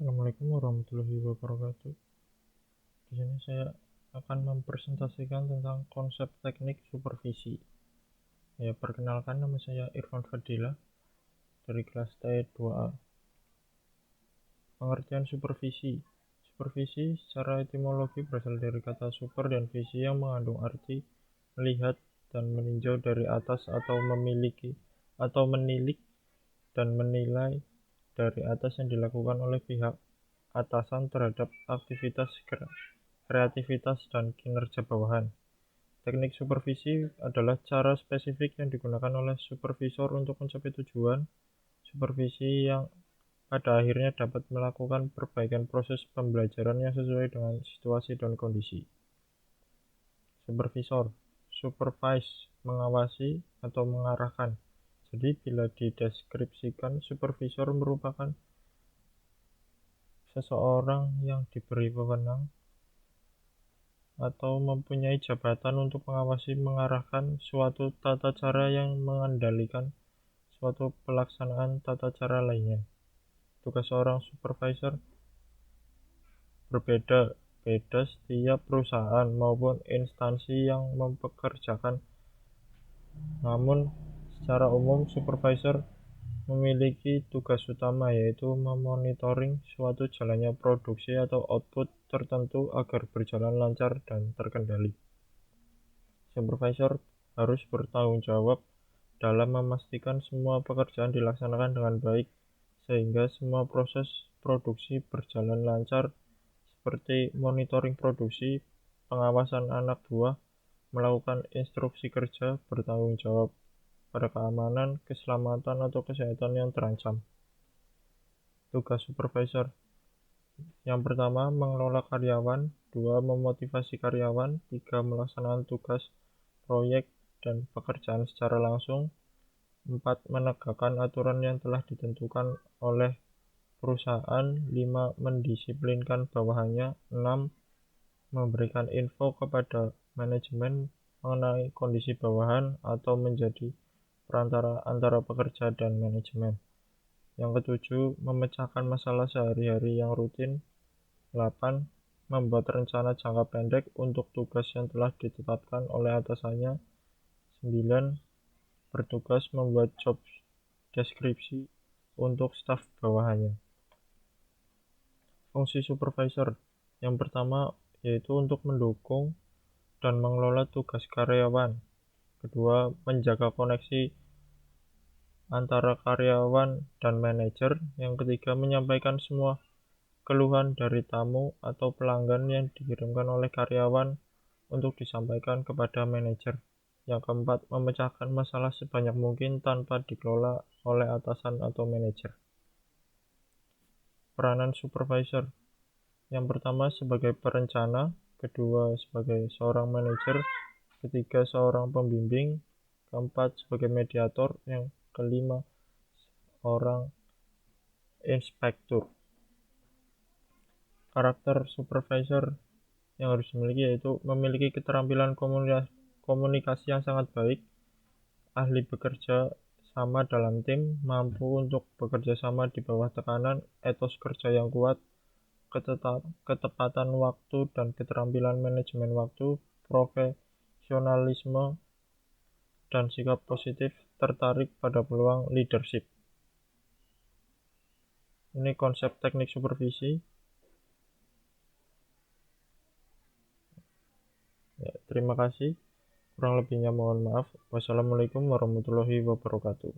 Assalamualaikum warahmatullahi wabarakatuh. Di sini saya akan mempresentasikan tentang konsep teknik supervisi. Ya, perkenalkan, nama saya Irfan Fadila dari kelas T2A. Pengertian supervisi. Supervisi secara etimologi berasal dari kata super dan visi yang mengandung arti melihat dan meninjau dari atas atau memiliki atau menilik dan menilai dari atas yang dilakukan oleh pihak atasan terhadap aktivitas kreativitas dan kinerja bawahan. Teknik supervisi adalah cara spesifik yang digunakan oleh supervisor untuk mencapai tujuan supervisi yang pada akhirnya dapat melakukan perbaikan proses pembelajaran yang sesuai dengan situasi dan kondisi. Supervisor, supervise, mengawasi atau mengarahkan. Jadi bila dideskripsikan, supervisor merupakan seseorang yang diberi wewenang atau mempunyai jabatan untuk mengawasi mengarahkan suatu tata cara yang mengendalikan suatu pelaksanaan tata cara lainnya. Tugas seorang supervisor berbeda-beda setiap perusahaan maupun instansi yang mempekerjakan. Namun, secara umum supervisor memiliki tugas utama, yaitu memonitoring suatu jalannya produksi atau output tertentu agar berjalan lancar dan terkendali. Supervisor harus bertanggung jawab dalam memastikan semua pekerjaan dilaksanakan dengan baik sehingga semua proses produksi berjalan lancar, seperti monitoring produksi, pengawasan anak buah, melakukan instruksi kerja, bertanggung jawab pada keamanan, keselamatan, atau kesehatan yang terancam. Tugas supervisor yang pertama, mengelola karyawan. 2. Memotivasi karyawan. 3. Melaksanakan tugas, proyek, dan pekerjaan secara langsung. 4. Menegakkan aturan yang telah ditentukan oleh perusahaan. 5. Mendisiplinkan bawahannya. 6. Memberikan info kepada manajemen mengenai kondisi bawahan atau menjadi perantara antara pekerja dan manajemen. Yang ketujuh, memecahkan masalah sehari-hari yang rutin. 8. Membuat rencana jangka pendek untuk tugas yang telah ditetapkan oleh atasannya. 9. Bertugas membuat job deskripsi untuk staf bawahannya. Fungsi supervisor yang pertama yaitu untuk mendukung dan mengelola tugas karyawan. Kedua, menjaga koneksi antara karyawan dan manajer. Yang ketiga, menyampaikan semua keluhan dari tamu atau pelanggan yang dikirimkan oleh karyawan untuk disampaikan kepada manajer. Yang keempat, memecahkan masalah sebanyak mungkin tanpa dikelola oleh atasan atau manajer. Peranan supervisor yang pertama sebagai perencana, kedua sebagai seorang manajer, ketiga seorang pembimbing, keempat sebagai mediator, yang kelima seorang inspektur. Karakter supervisor yang harus dimiliki yaitu memiliki keterampilan komunikasi yang sangat baik, ahli bekerja sama dalam tim, mampu untuk bekerja sama di bawah tekanan, etos kerja yang kuat, ketepatan waktu dan keterampilan manajemen waktu, profesionalisme, dan sikap positif, tertarik pada peluang leadership. Ini konsep teknik supervisi. Ya, terima kasih. Kurang lebihnya mohon maaf. Wassalamualaikum warahmatullahi wabarakatuh.